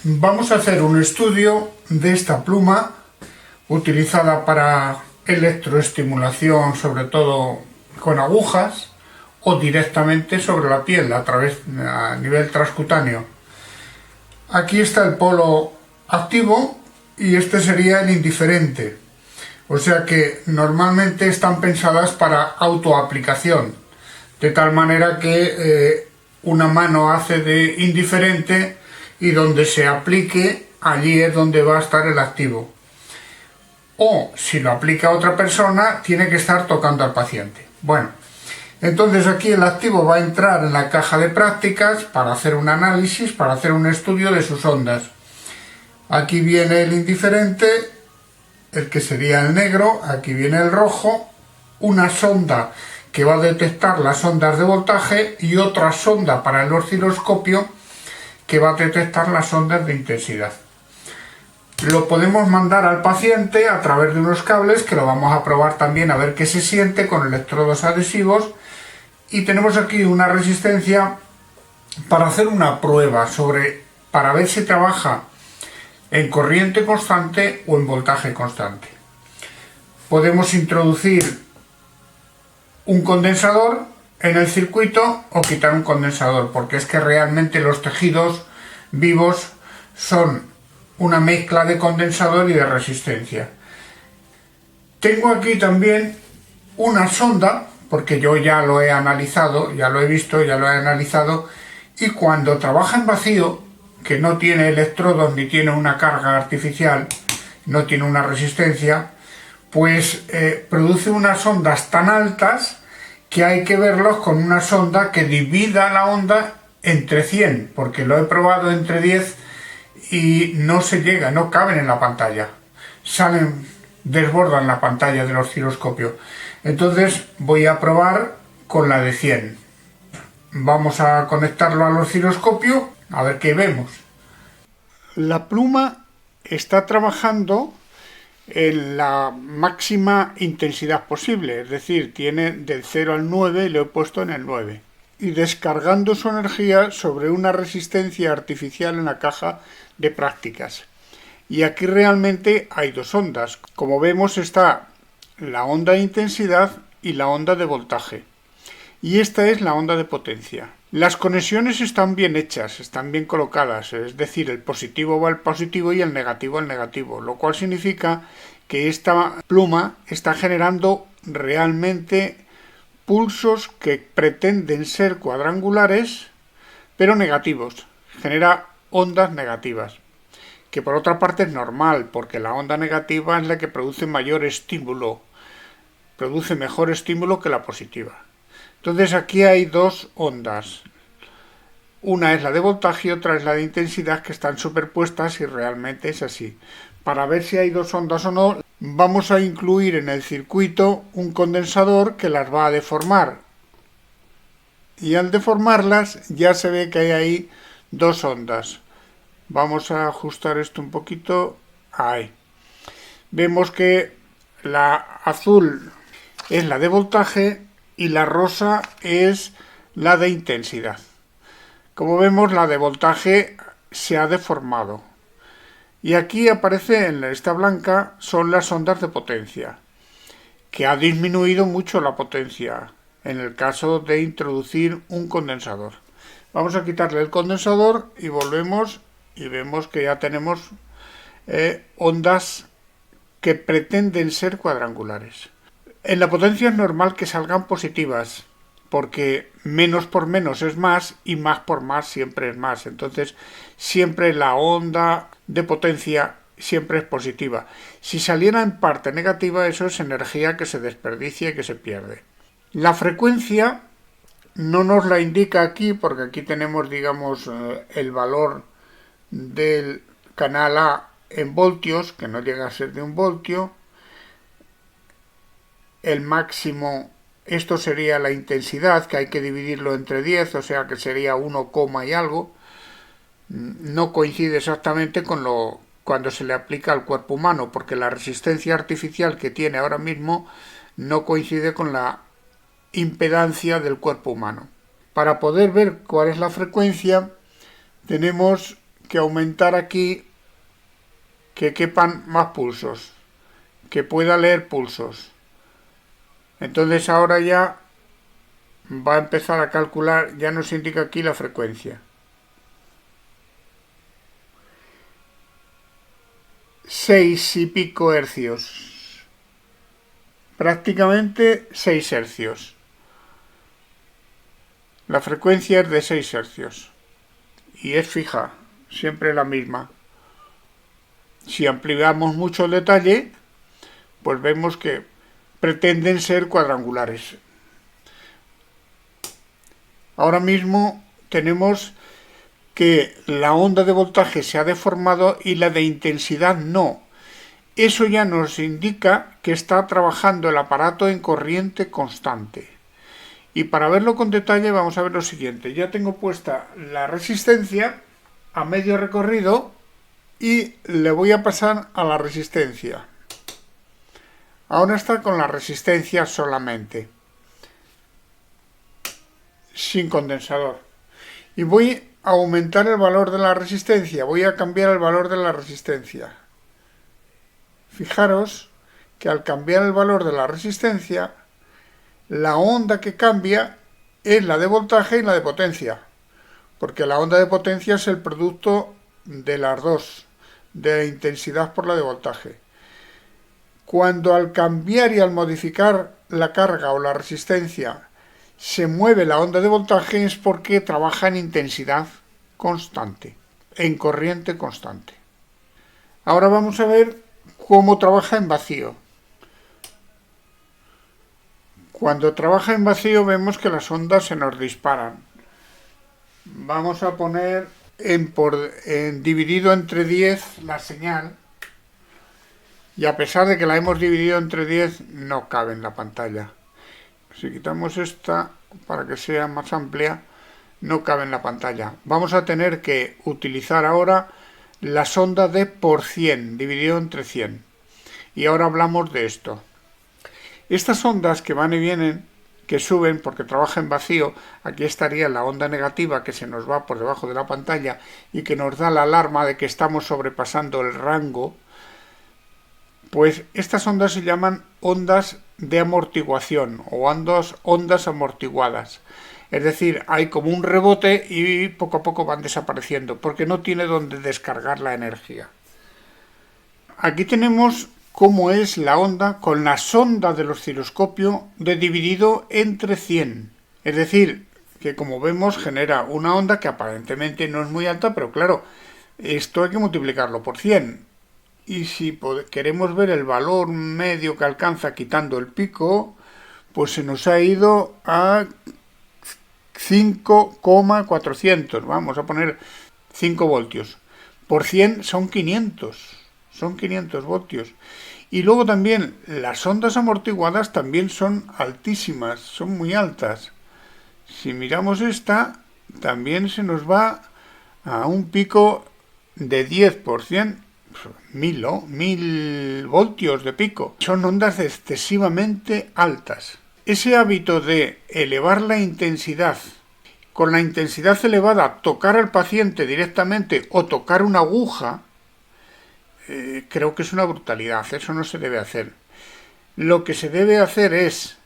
Vamos a hacer un estudio de esta pluma utilizada para electroestimulación, sobre todo con agujas, o directamente sobre la piel a nivel transcutáneo. Aquí está el polo activo y este sería el indiferente. O sea que normalmente están pensadas para autoaplicación, de tal manera que una mano hace de indiferente y donde se aplique, allí es donde va a estar el activo. O si lo aplica otra persona, tiene que estar tocando al paciente. Bueno, entonces aquí el activo va a entrar en la caja de prácticas para hacer un análisis, para hacer un estudio de sus ondas. Aquí viene el indiferente, el que sería el negro, aquí viene el rojo, una sonda que va a detectar las ondas de voltaje y otra sonda para el osciloscopio que va a detectar las ondas de intensidad. Lo podemos mandar al paciente a través de unos cables que lo vamos a probar también a ver qué se siente con electrodos adhesivos, y tenemos aquí una resistencia para hacer una prueba para ver si trabaja en corriente constante o en voltaje constante. Podemos introducir un condensador en el circuito o quitar un condensador, porque es que realmente los tejidos vivos son una mezcla de condensador y de resistencia. Tengo aquí también una sonda, porque yo ya lo he analizado, ya lo he visto, ya lo he analizado, y cuando trabaja en vacío, que no tiene electrodos ni tiene una carga artificial, no tiene una resistencia, pues produce unas ondas tan altas que hay que verlos con una sonda que divida la onda entre 100, porque lo he probado entre 10 y no se llega, no caben en la pantalla, desbordan la pantalla del osciloscopio. Entonces voy a probar con la de 100. Vamos a conectarlo al osciloscopio a ver qué vemos. La pluma está trabajando en la máxima intensidad posible, es decir, tiene del 0 al 9 y lo he puesto en el 9, y descargando su energía sobre una resistencia artificial en la caja de prácticas. Y aquí realmente hay dos ondas. Como vemos, está la onda de intensidad y la onda de voltaje. Y esta es la onda de potencia. Las conexiones están bien hechas, están bien colocadas, es decir, el positivo va al positivo y el negativo al negativo, lo cual significa que esta pluma está generando realmente pulsos que pretenden ser cuadrangulares, pero negativos. Genera ondas negativas, que por otra parte es normal, porque la onda negativa es la que produce mayor estímulo, produce mejor estímulo que la positiva. Entonces aquí hay dos ondas. Una es la de voltaje y otra es la de intensidad, que están superpuestas y realmente es así. Para ver si hay dos ondas o no, vamos a incluir en el circuito un condensador que las va a deformar. Y al deformarlas ya se ve que hay ahí dos ondas. Vamos a ajustar esto un poquito. Ahí. Vemos que la azul es la de voltaje y la rosa es la de intensidad. Como vemos, la de voltaje se ha deformado. Y aquí aparece en esta blanca son las ondas de potencia, que ha disminuido mucho la potencia en el caso de introducir un condensador. Vamos a quitarle el condensador y volvemos y vemos que ya tenemos ondas que pretenden ser cuadrangulares. En la potencia es normal que salgan positivas, porque menos por menos es más y más por más siempre es más. Entonces siempre la onda de potencia siempre es positiva. Si saliera en parte negativa, eso es energía que se desperdicia y que se pierde. La frecuencia no nos la indica aquí, porque aquí tenemos, digamos, el valor del canal A en voltios, que no llega a ser de 1 voltio. El máximo, esto sería la intensidad, que hay que dividirlo entre 10, o sea que sería 1, y algo. No coincide exactamente con cuando se le aplica al cuerpo humano, porque la resistencia artificial que tiene ahora mismo no coincide con la impedancia del cuerpo humano. Para poder ver cuál es la frecuencia, tenemos que aumentar aquí que quepan más pulsos, que pueda leer pulsos. Entonces ahora ya va a empezar a calcular, ya nos indica aquí la frecuencia. 6 y pico hercios. Prácticamente 6 hercios. La frecuencia es de 6 hercios. Y es fija, siempre la misma. Si ampliamos mucho el detalle, pues vemos que pretenden ser cuadrangulares. Ahora mismo tenemos que la onda de voltaje se ha deformado y la de intensidad no. Eso ya nos indica que está trabajando el aparato en corriente constante. Y para verlo con detalle vamos a ver lo siguiente. Ya tengo puesta la resistencia a medio recorrido y le voy a pasar a la resistencia. Ahora está con la resistencia solamente, sin condensador. Y voy a aumentar el valor de la resistencia, voy a cambiar el valor de la resistencia. Fijaros que al cambiar el valor de la resistencia, la onda que cambia es la de voltaje y la de potencia, porque la onda de potencia es el producto de las dos, de la intensidad por la de voltaje. Cuando al cambiar y al modificar la carga o la resistencia se mueve la onda de voltaje es porque trabaja en intensidad constante, en corriente constante. Ahora vamos a ver cómo trabaja en vacío. Cuando trabaja en vacío vemos que las ondas se nos disparan. Vamos a poner en dividido entre 10 la señal. Y a pesar de que la hemos dividido entre 10, no cabe en la pantalla. Si quitamos esta para que sea más amplia, no cabe en la pantalla. Vamos a tener que utilizar ahora la sonda de por 100, dividido entre 100. Y ahora hablamos de esto. Estas ondas que van y vienen, que suben porque trabaja en vacío, aquí estaría la onda negativa que se nos va por debajo de la pantalla y que nos da la alarma de que estamos sobrepasando el rango. Pues estas ondas se llaman ondas de amortiguación o ondas amortiguadas. Es decir, hay como un rebote y poco a poco van desapareciendo porque no tiene donde descargar la energía. Aquí tenemos cómo es la onda con la sonda del osciloscopio de dividido entre 100. Es decir, que como vemos genera una onda que aparentemente no es muy alta, pero claro, esto hay que multiplicarlo por 100. Y si queremos ver el valor medio que alcanza quitando el pico, pues se nos ha ido a 5,400. Vamos a poner 5 voltios. Por 100 son 500. Son 500 voltios. Y luego también las ondas amortiguadas también son altísimas, son muy altas. Si miramos esta, también se nos va a un pico de 10%. 1000 voltios de pico. Son ondas excesivamente altas. Ese hábito de elevar la intensidad, con la intensidad elevada tocar al paciente directamente o tocar una aguja, creo que es una brutalidad. Eso no se debe hacer. Lo que se debe hacer es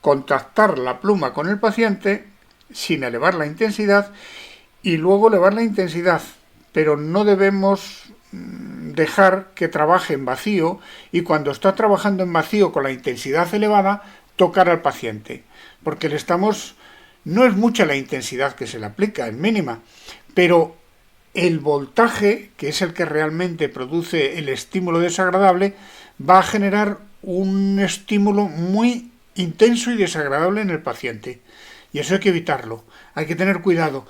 contactar la pluma con el paciente sin elevar la intensidad y luego elevar la intensidad, pero no debemos dejar que trabaje en vacío y cuando está trabajando en vacío con la intensidad elevada tocar al paciente, porque no es mucha la intensidad que se le aplica, es mínima, pero el voltaje, que es el que realmente produce el estímulo desagradable, va a generar un estímulo muy intenso y desagradable en el paciente, y eso hay que evitarlo, hay que tener cuidado.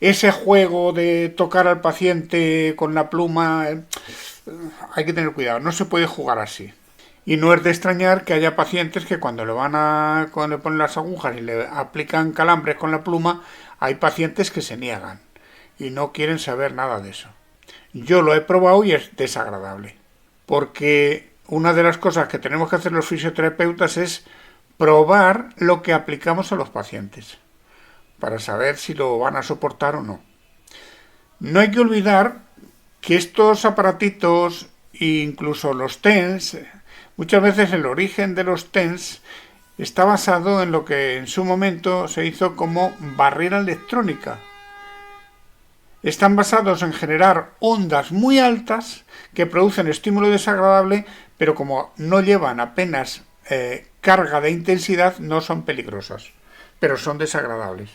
Ese juego de tocar al paciente con la pluma, hay que tener cuidado, no se puede jugar así. Y no es de extrañar que haya pacientes que cuando le ponen las agujas y le aplican calambres con la pluma, hay pacientes que se niegan y no quieren saber nada de eso. Yo lo he probado y es desagradable, porque una de las cosas que tenemos que hacer los fisioterapeutas es probar lo que aplicamos a los pacientes, para saber si lo van a soportar o no. No hay que olvidar que estos aparatitos, incluso los TENS, muchas veces el origen de los TENS está basado en lo que en su momento se hizo como barrera electrónica. Están basados en generar ondas muy altas que producen estímulo desagradable, pero como no llevan apenas carga de intensidad, no son peligrosas, pero son desagradables.